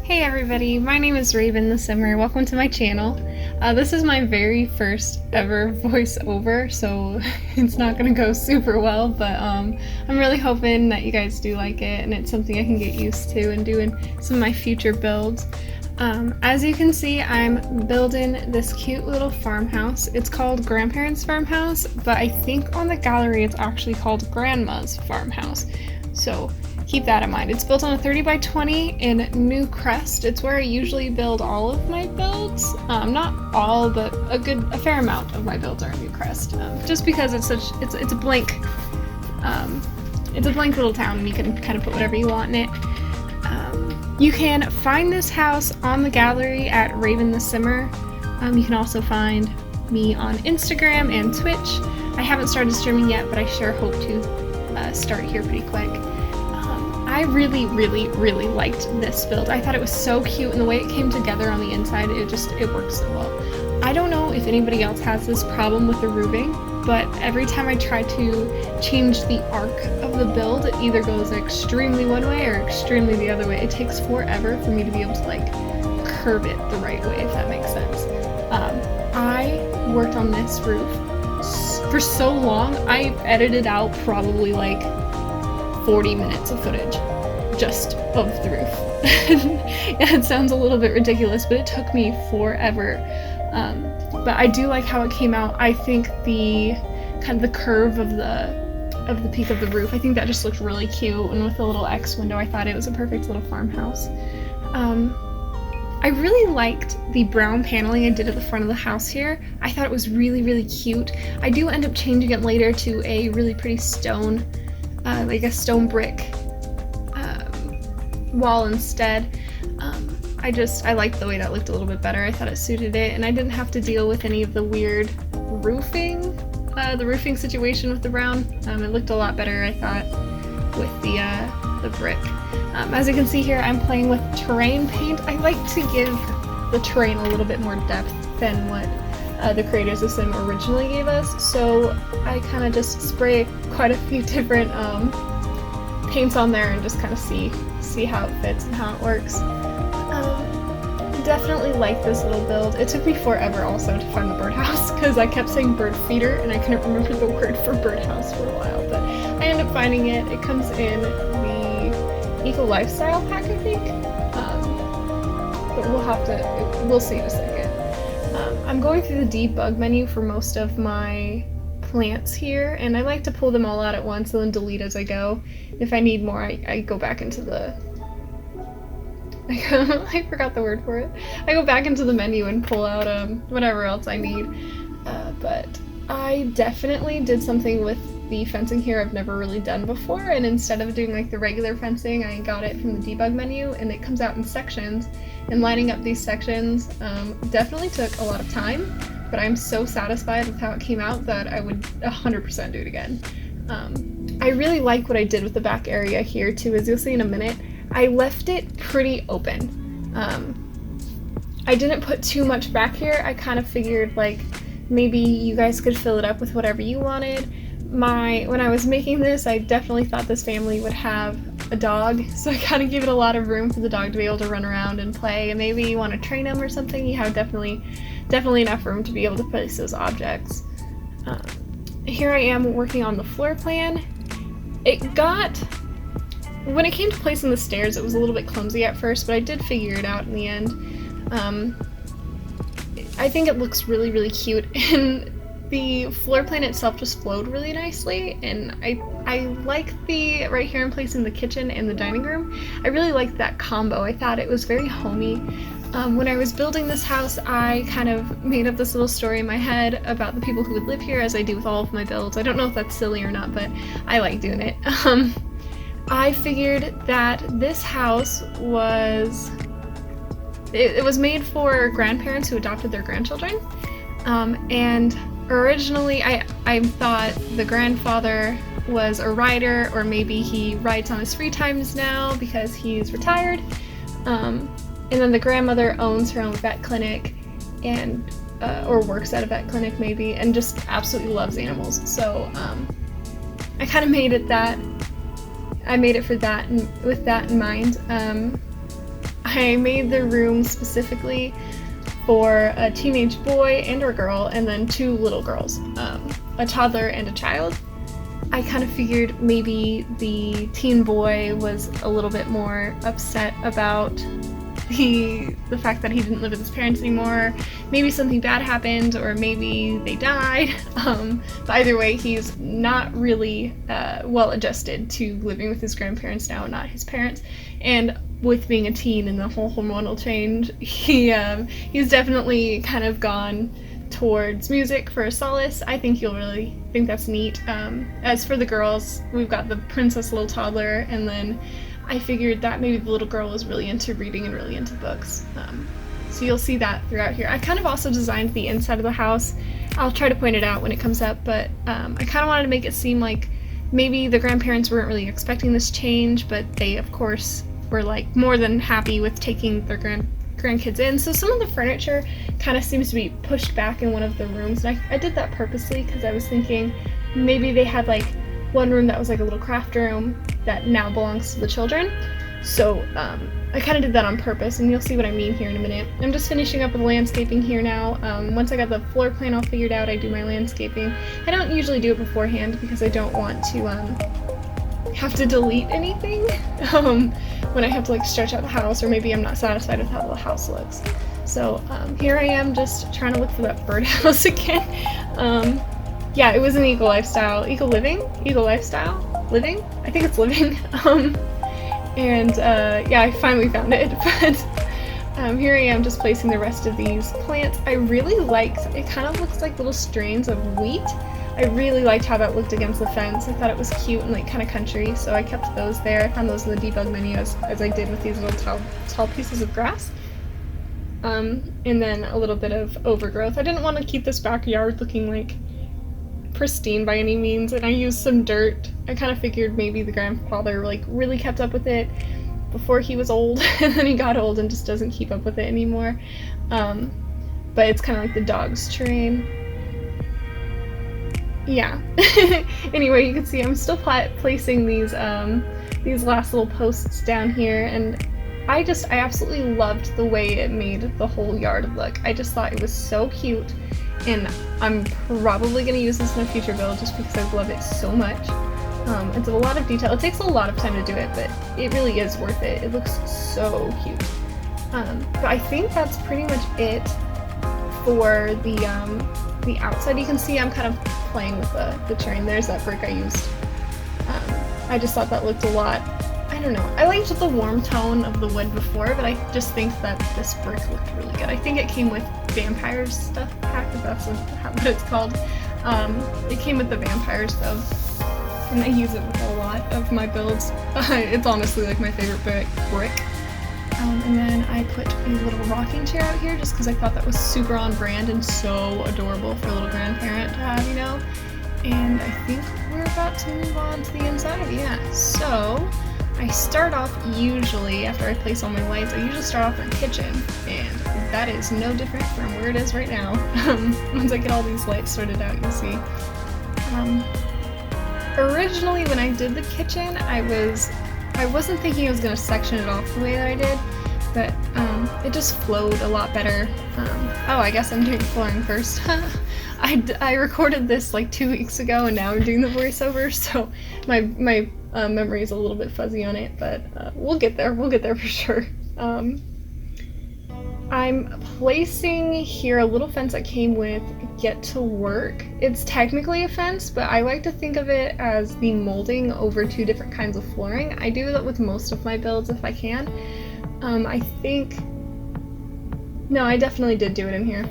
Hey everybody, my name is Ravynthesimmer. Welcome to my channel. This is my very first ever voiceover, so it's not gonna go super well, but I'm really hoping that you guys do like it and it's something I can get used to and do in some of my future builds. As you can see, I'm building this cute little farmhouse. It's called Grandparents' Farmhouse, but I think on the gallery it's actually called Grandma's Farmhouse. So keep that in mind. It's built on a 30 by 20 in New Crest. It's where I usually build all of my builds. Not all, but a fair amount of my builds are in New Crest. Just because it's a blank little town and you can kind of put whatever you want in it. You can find this house on the gallery at Ravynthesimmer. You can also find me on Instagram and Twitch. I haven't started streaming yet, but I sure hope to start here pretty quick. I really liked this build. I thought it was so cute, and the way it came together on the inside, it worked so well. I don't know if anybody else has this problem with the roofing, but every time I try to change the arc of the build, it either goes extremely one way or extremely the other way. It takes forever for me to be able to like curve it the right way, if that makes sense. I worked on this roof for so long. I edited out probably like 40 minutes of footage just of the roof. Yeah, it sounds a little bit ridiculous, but it took me forever. But I do like how it came out. I think the kind of the curve of the peak of the roof, I think that just looked really cute, and with the little X window, I thought it was a perfect little farmhouse. I really liked the brown paneling I did at the front of the house here. I thought it was really cute. I do end up changing it later to a really pretty stone, like a stone brick wall instead. I liked the way that looked a little bit better. I thought it suited it, and I didn't have to deal with any of the weird roofing, the roofing situation with the brown. It looked a lot better, I thought, with the brick. As you can see here, I'm playing with terrain paint. I like to give the terrain a little bit more depth than what the creators of Sim originally gave us, so I kind of just spray quite a few different paints on there and just kind of see how it fits and how it works. Definitely like this little build. It took me forever also to find the birdhouse because I kept saying bird feeder and I couldn't remember the word for birdhouse for a while, but I ended up finding it. It comes in the Eco Lifestyle pack, I think, but we'll see in a second. I'm going through the debug menu for most of my plants here, and I like to pull them all out at once and then delete as I go. If I need more, I go back into the I forgot the word for it. I go back into the menu and pull out whatever else I need. But I definitely did something with the fencing here I've never really done before, and instead of doing like the regular fencing, I got it from the debug menu, and it comes out in sections, and lining up these sections definitely took a lot of time, but I'm so satisfied with how it came out that I would 100% do it again. I really like what I did with the back area here too, as you'll see in a minute. I left it pretty open. I didn't put too much back here. I kind of figured like maybe you guys could fill it up with whatever you wanted. When I was making this, I definitely thought this family would have a dog, so I kind of gave it a lot of room for the dog to be able to run around and play, and maybe you want to train him or something. You have definitely enough room to be able to place those objects. Here I am working on the floor plan. When it came to placing the stairs, it was a little bit clumsy at first, but I did figure it out in the end. I think it looks really cute, and the floor plan itself just flowed really nicely, and I like the right here I'm placing the kitchen and the dining room. I really liked that combo. I thought it was very homey. When I was building this house, I kind of made up this little story in my head about the people who would live here, as I do with all of my builds. I don't know if that's silly or not, but I like doing it. I figured that this house was made for grandparents who adopted their grandchildren, and originally I thought the grandfather was a writer, or maybe he writes on his free times now because he's retired, and then the grandmother owns her own vet clinic and or works at a vet clinic maybe, and just absolutely loves animals. So I kind of made it for that, and with that in mind, I made the room specifically for a teenage boy and a girl, and then 2 little girls, a toddler and a child. I kind of figured maybe the teen boy was a little bit more upset about the fact that he didn't live with his parents anymore. Maybe something bad happened, or maybe they died. But either way, he's not really well adjusted to living with his grandparents now, not his parents. And with being a teen and the whole hormonal change, he's definitely kind of gone towards music for a solace. I think you'll really think that's neat. As for the girls, we've got the princess little toddler, and then I figured that maybe the little girl was really into reading and really into books. So you'll see that throughout here. I kind of also designed the inside of the house. I'll try to point it out when it comes up, but I kind of wanted to make it seem like maybe the grandparents weren't really expecting this change, but they, of course, were like more than happy with taking their grandkids in. So some of the furniture kind of seems to be pushed back in one of the rooms, and I did that purposely because I was thinking maybe they had like one room that was like a little craft room that now belongs to the children. So I kind of did that on purpose, and you'll see what I mean here in a minute. I'm just finishing up with landscaping here now. Once I got the floor plan all figured out, I do my landscaping. I don't usually do it beforehand because I don't want to have to delete anything when I have to like stretch out the house, or maybe I'm not satisfied with how the house looks. So here I am just trying to look for that birdhouse again. Yeah, it was an Eagle Lifestyle, I think it's living. Yeah, I finally found it, but here I am just placing the rest of these plants. I really liked, it kind of looks like little strains of wheat. I really liked how that looked against the fence. I thought it was cute and like kind of country, so I kept those there. I found those in the debug menu as I did with these little tall pieces of grass. And then a little bit of overgrowth. I didn't want to keep this backyard looking like pristine by any means, and I used some dirt. I kind of figured maybe the grandfather like really kept up with it before he was old, and then he got old and just doesn't keep up with it anymore. But it's kind of like the dog's terrain. Yeah. Anyway, you can see I'm still placing these last little posts down here, and I absolutely loved the way it made the whole yard look. I just thought it was so cute, and I'm probably going to use this in a future build just because I love it so much. It's a lot of detail. It takes a lot of time to do it, but it really is worth it. It looks so cute. But I think that's pretty much it for the outside. You can see I'm kind of playing with the terrain. There's that brick I used. I just thought that looked a lot, I don't know. I liked the warm tone of the wood before, but I just think that this brick looked really good. I think it came with Vampires stuff pack, if that's what it's called. It came with the Vampires though, and I use it with a lot of my builds. It's honestly like my favorite brick. And then I put a little rocking chair out here just because I thought that was super on brand and so adorable for a little grandparent to have, you know? And I think we're about to move on to the inside, yeah. So I start off usually, after I place all my lights, I usually start off in the kitchen, and that is no different from where it is right now. Once I get all these lights sorted out, you'll see. Originally when I did the kitchen, I wasn't thinking I was going to section it off the way that I did, but it just flowed a lot better. Oh, I guess I'm doing flooring first. I recorded this like 2 weeks ago, and now I'm doing the voiceover, so my memory is a little bit fuzzy on it, but we'll get there for sure. I'm placing here a little fence that came with Get to Work. It's technically a fence, but I like to think of it as the molding over 2 different kinds of flooring. I do that with most of my builds if I can. I think... No, I definitely did do it in here.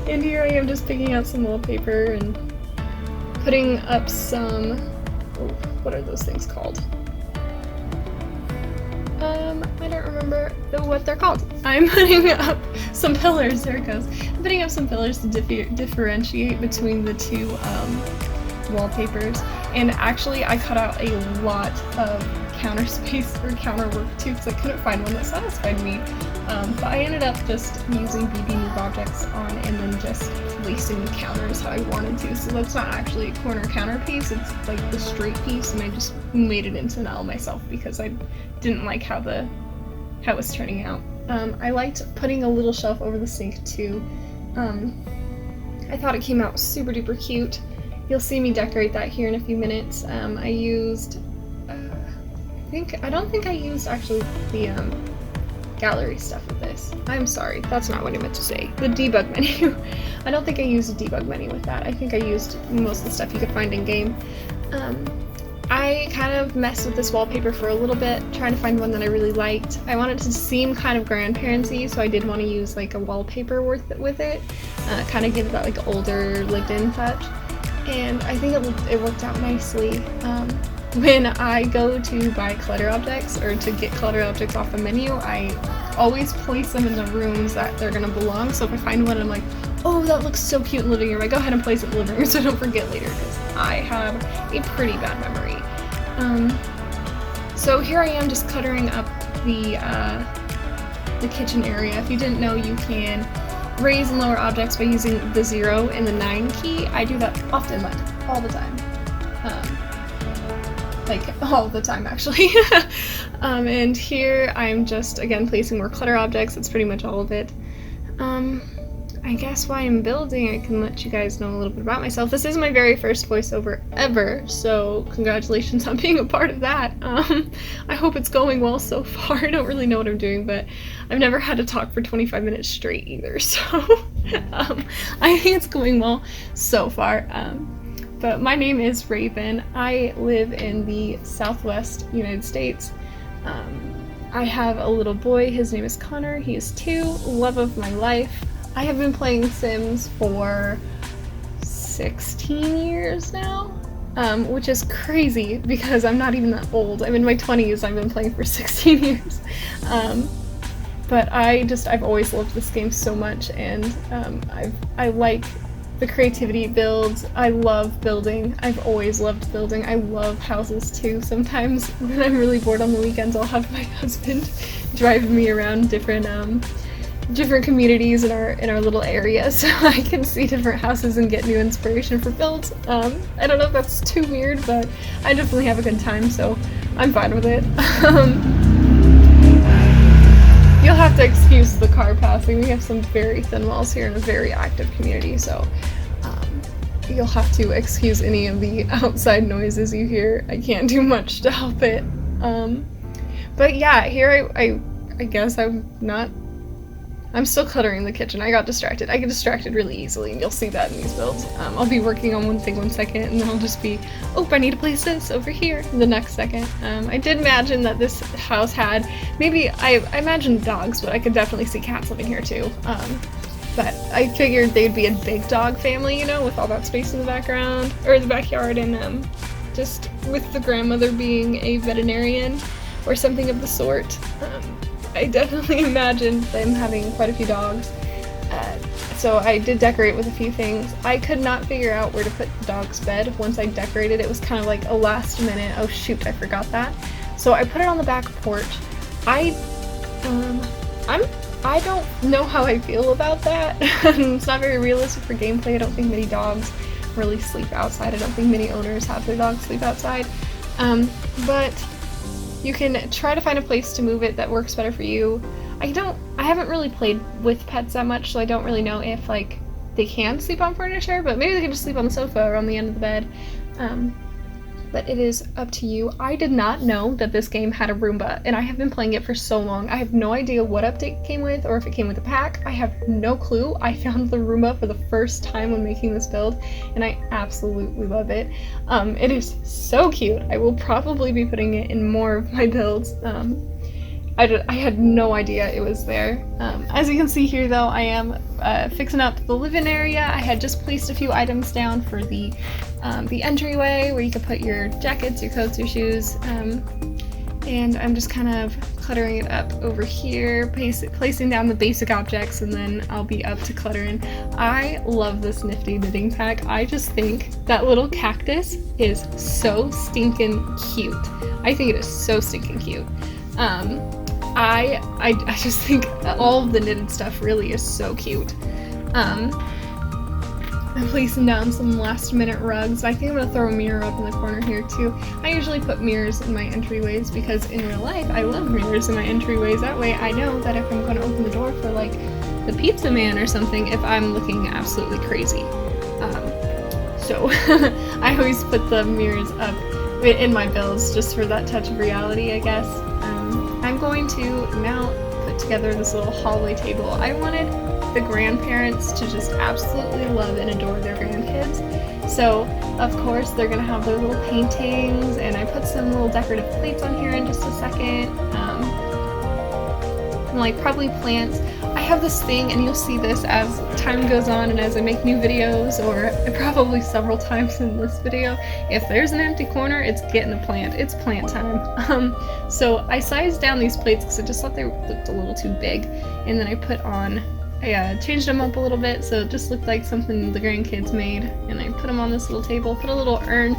And here I am just picking out some wallpaper and putting up some... what are those things called? I don't remember what they're called. I'm putting up some pillars, there it goes. I'm putting up some pillars to differentiate between the 2 wallpapers. And actually I cut out a lot of counter space or counter work too, because I couldn't find one that satisfied me. But I ended up just using BB Move objects on and then just placing the counters how I wanted to. So that's not actually a corner counter piece, it's like the straight piece, and I just made it into an L myself because I didn't like how the how it's turning out. I liked putting a little shelf over the sink too. I thought it came out super duper cute. You'll see me decorate that here in a few minutes. I used, I don't think I used actually the gallery stuff with this. I'm sorry, that's not what I meant to say. The debug menu. I don't think I used a debug menu with that. I think I used most of the stuff you could find in game. I kind of messed with this wallpaper for a little bit, trying to find one that I really liked. I wanted to seem kind of grandparentsy, so I did want to use like a wallpaper with it, kind of give it that like older lived-in touch. And I think it worked out nicely. When I go to buy clutter objects or to get clutter objects off the menu, I always place them in the rooms that they're gonna belong. So if I find one, I'm like, oh, that looks so cute in the living room, I go ahead and place it in the living room so I don't forget later, because I have a pretty bad memory. So here I am just cluttering up the kitchen area. If you didn't know, you can raise and lower objects by using the 0 and the 9 key. I do that often, like all the time. Like all the time actually. And here I'm just again placing more clutter objects. That's pretty much all of it. I guess while I'm building, I can let you guys know a little bit about myself. This is my very first voiceover ever, so congratulations on being a part of that. I hope it's going well so far. I don't really know what I'm doing, but I've never had to talk for 25 minutes straight either, so I think it's going well so far. But my name is Raven. I live in the Southwest United States. I have a little boy. His name is Connor. He is 2, love of my life. I have been playing Sims for 16 years now, which is crazy because I'm not even that old. I'm in my 20s, I've been playing for 16 years. But I've always loved this game so much, and I like the creativity it builds. I love building. I've always loved building. I love houses too. Sometimes when I'm really bored on the weekends, I'll have my husband drive me around different communities in our little area so I can see different houses and get new inspiration for builds. I don't know if that's too weird, but I definitely have a good time, so I'm fine with it. You'll have to excuse the car passing. We have some very thin walls here in a very active community, so you'll have to excuse any of the outside noises you hear. I can't do much to help it. But yeah, here I guess I'm still cluttering the kitchen. I got distracted. I get distracted really easily, and you'll see that in these builds. I'll be working on one thing one second, and then I'll just be, oh, I need to place this over here the next second. I did imagine that this house had, maybe, I imagined dogs, but I could definitely see cats living here too. But I figured they'd be a big dog family, you know, with all that space in the background, or the backyard, and just with the grandmother being a veterinarian or something of the sort. I definitely imagined them having quite a few dogs, so I did decorate with a few things. I could not figure out where to put the dog's bed once I decorated. It was kind of like a last minute, oh shoot, I forgot that. So I put it on the back porch. I don't know how I feel about that. It's not very realistic for gameplay. I don't think many dogs really sleep outside. I don't think many owners have their dogs sleep outside. But you can try to find a place to move it that works better for you. I haven't really played with pets that much, so I don't really know if like they can sleep on furniture, but maybe they can just sleep on the sofa or on the end of the bed. But it is up to you. I did not know that this game had a Roomba, and I have been playing it for so long. I have no idea what update came with, or if it came with a pack. I have no clue. I found the Roomba for the first time when making this build, and I absolutely love it. It is so cute. I will probably be putting it in more of my builds. I had no idea it was there. As you can see here though, I am fixing up the living area. I had just placed a few items down for the entryway where you could put your jackets, your coats, your shoes, and I'm just kind of cluttering it up over here, placing down the basic objects, and then I'll be up to cluttering. I love this nifty knitting pack. I just think that little cactus is so stinking cute. I think it is so stinking cute. I just think all of the knitted stuff really is so cute. I'm placing down some last minute rugs. I think I'm gonna throw a mirror up in the corner here too. I usually put mirrors in my entryways because in real life I love mirrors in my entryways. That way I know that if I'm gonna open the door for like the pizza man or something, if I'm looking absolutely crazy. So I always put the mirrors up in my builds just for that touch of reality, I guess. I'm going to now put together this little hallway table. I wanted the grandparents to just absolutely love and adore their grandkids. So, of course, they're gonna have their little paintings, and I put some little decorative plates on here in just a second. And like probably plants. I have this thing, and you'll see this as time goes on and as I make new videos, or probably several times in this video. If there's an empty corner, it's getting a plant. It's plant time. So I sized down these plates because I just thought they looked a little too big, and then I changed them up a little bit so it just looked like something the grandkids made, and I put them on this little table, put a little urn.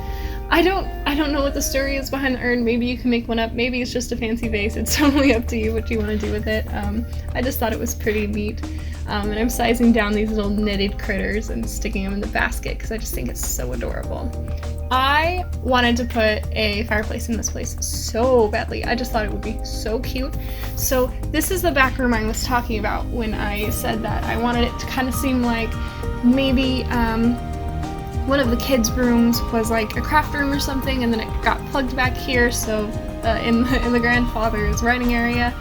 I don't know what the story is behind the urn. Maybe you can make one up, maybe it's just a fancy vase. It's totally up to you what you want to do with it. I just thought it was pretty neat. And I'm sizing down these little knitted critters and sticking them in the basket because I just think it's so adorable. I wanted to put a fireplace in this place so badly. I just thought it would be so cute. So this is the back room I was talking about when I said that I wanted it to kind of seem like maybe one of the kids' rooms was like a craft room or something, and then it got plugged back here, so in the grandfather's writing area,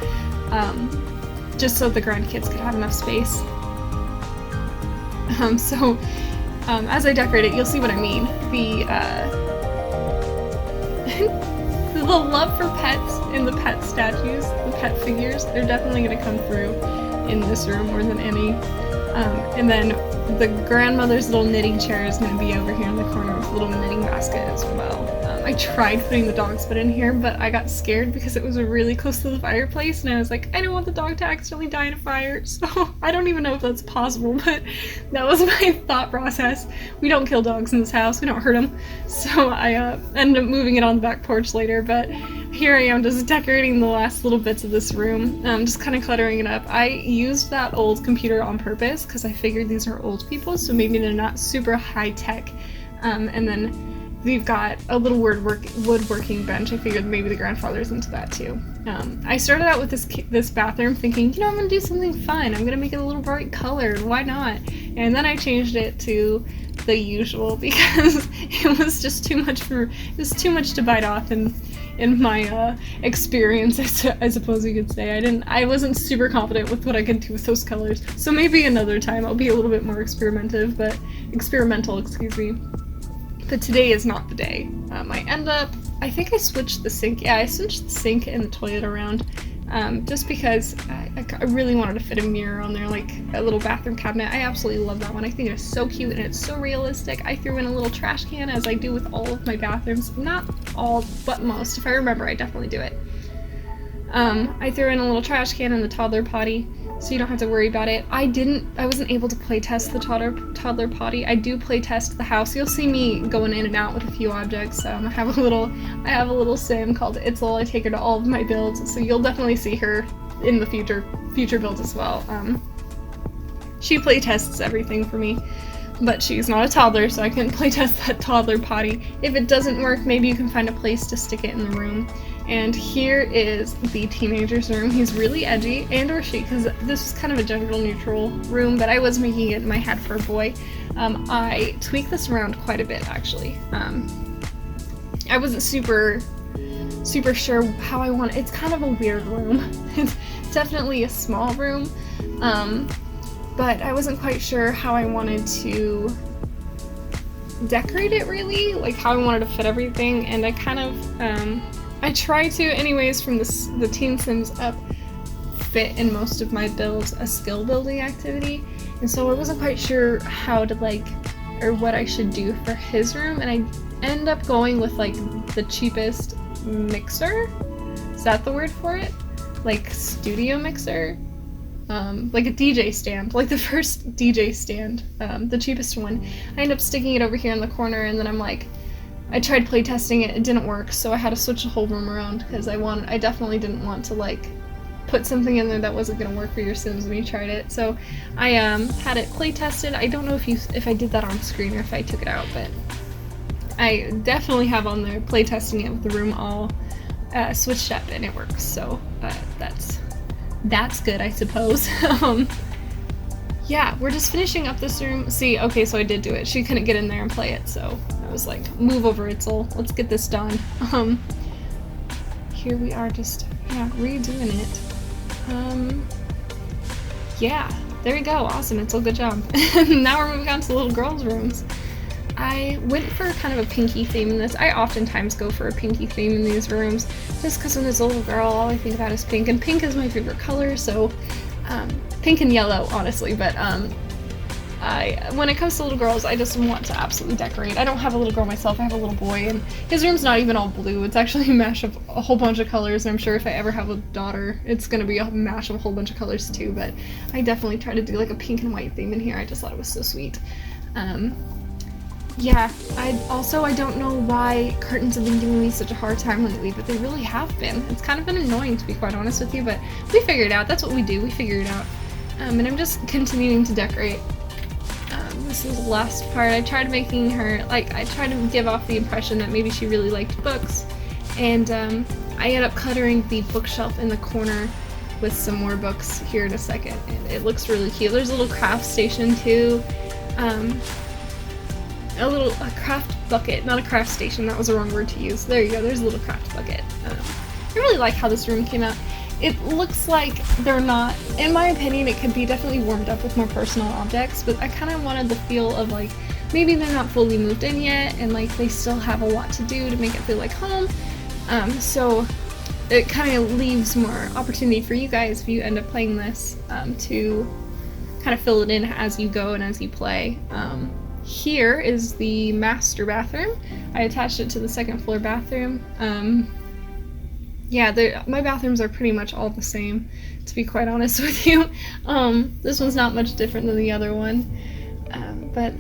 just so the grandkids could have enough space. As I decorate it, you'll see what I mean. The love for pets and the pet statues, the pet figures, they're definitely going to come through in this room more than any. And then the grandmother's little knitting chair is going to be over here in the corner with a little knitting basket as well. I tried putting the dog's bed in here, but I got scared because it was really close to the fireplace, and I was like, I don't want the dog to accidentally die in a fire, so I don't even know if that's possible, but that was my thought process. We don't kill dogs in this house, we don't hurt them, so I ended up moving it on the back porch later, but here I am just decorating the last little bits of this room, just kind of cluttering it up. I used that old computer on purpose because I figured these are old people, so maybe they're not super high tech, and then we've got a little woodworking bench. I figured maybe the grandfather's into that too. I started out with this bathroom thinking, I'm gonna do something fun. I'm gonna make it a little bright colored. Why not? And then I changed it to the usual because it was just too much to bite off in my experience, I suppose you could say. I wasn't super confident with what I could do with those colors. So maybe another time I'll be a little bit more experimental, excuse me. But today is not the day. I think I switched the sink. Yeah, I switched the sink and the toilet around just because I really wanted to fit a mirror on there, like a little bathroom cabinet. I absolutely love that one. I think it's so cute and it's so realistic. I threw in a little trash can, as I do with all of my bathrooms. Not all, but most. If I remember, I definitely do it. I threw in a little trash can in the toddler potty, so you don't have to worry about it. I wasn't able to play test the toddler potty. I do play test the house. You'll see me going in and out with a few objects. I have a little sim called Itzel. I take her to all of my builds, so you'll definitely see her in the future builds as well. She play tests everything for me, but she's not a toddler, so I can play test that toddler potty. If it doesn't work, maybe you can find a place to stick it in the room. And here is the teenager's room. He's really edgy, and or she, because this is kind of a gender neutral room, but I was making it in my head for a boy. I tweaked this around quite a bit, actually. I wasn't super sure how I want it. It's kind of a weird room. It's definitely a small room, but I wasn't quite sure how I wanted to decorate it, really, like how I wanted to fit everything, and I kind of, I try to, anyways, from the Teen Sims up, fit in most of my builds a skill building activity, and so I wasn't quite sure how to, or what I should do for his room, and I end up going with, the cheapest mixer? Is that the word for it? Studio mixer? Like a DJ stand, like the first DJ stand, the cheapest one. I end up sticking it over here in the corner, and then I tried playtesting it, it didn't work, so I had to switch the whole room around, because I definitely didn't want to, put something in there that wasn't gonna work for your Sims when you tried it. So I had it play tested. I don't know if I did that on screen or if I took it out, but I definitely have on there play testing it with the room all switched up, and it works. So that's good, I suppose. Yeah, we're just finishing up this room. See, okay, so I did do it. She couldn't get in there and play it, so I was like, move over, Itzel. Let's get this done. Here we are just, yeah, redoing it. Yeah, there we go. Awesome, Itzel, good job. Now we're moving on to the little girls' rooms. I went for kind of a pinky theme in this. I oftentimes go for a pinky theme in these rooms, just because when there's a little girl, all I think about is pink, and pink is my favorite color, so pink and yellow, honestly, but when it comes to little girls, I just want to absolutely decorate. I don't have a little girl myself, I have a little boy, and his room's not even all blue. It's actually a mash of a whole bunch of colors, and I'm sure if I ever have a daughter, it's gonna be a mash of a whole bunch of colors too, but I definitely try to do like a pink and white theme in here. I just thought it was so sweet. Yeah, I don't know why curtains have been giving me such a hard time lately, but they really have been. It's kind of been annoying, to be quite honest with you, but we figured it out. That's what we do, we figure it out. And I'm just continuing to decorate. This is the last part. I tried making her, like, I tried to give off the impression that maybe she really liked books, and I ended up cluttering the bookshelf in the corner with some more books here in a second, and it looks really cute. There's a little craft station too. A craft bucket, not a craft station, that was the wrong word to use. There you go, there's a little craft bucket. I really like how this room came out. It looks like they're not, in my opinion, it could be definitely warmed up with more personal objects, but I kind of wanted the feel of like, maybe they're not fully moved in yet, and like they still have a lot to do to make it feel like home. So it kind of leaves more opportunity for you guys if you end up playing this to kind of fill it in as you go and as you play. Here is the master bathroom. I attached it to the second floor bathroom. Yeah, my bathrooms are pretty much all the same, to be quite honest with you. This one's not much different than the other one, but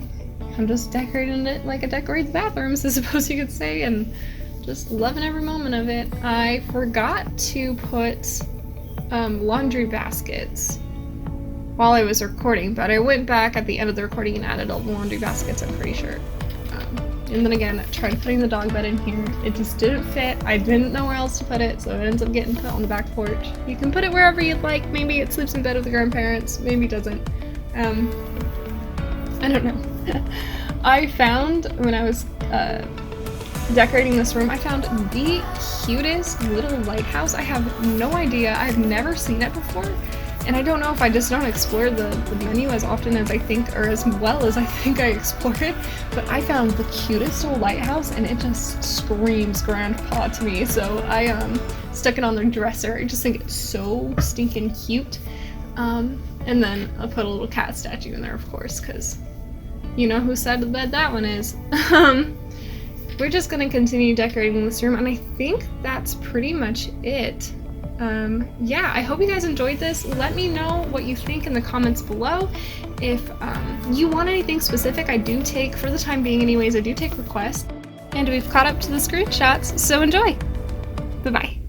I'm just decorating it like a decorates bathrooms, I suppose you could say, and just loving every moment of it. I forgot to put laundry baskets while I was recording, but I went back at the end of the recording and added all the laundry baskets, I'm pretty sure. And then again, I tried putting the dog bed in here. It just didn't fit. I didn't know where else to put it, so it ends up getting put on the back porch. You can put it wherever you'd like. Maybe it sleeps in bed with the grandparents, maybe it doesn't. I don't know. I found, when I was decorating this room, I found the cutest little lighthouse. I have no idea. I've never seen it before. And I don't know if I just don't explore the menu as often as I think, or as well as I think I explore it, but I found the cutest little lighthouse and it just screams grandpa to me, so I stuck it on the dresser. I just think it's so stinking cute. And then I put a little cat statue in there, of course, because you know whose side of the bed that one is. We're just gonna continue decorating this room, and I think that's pretty much it. Yeah, I hope you guys enjoyed this. Let me know what you think in the comments below. If you want anything specific, I do take, for the time being anyways, I do take requests. And we've caught up to the screenshots, so enjoy! Bye-bye.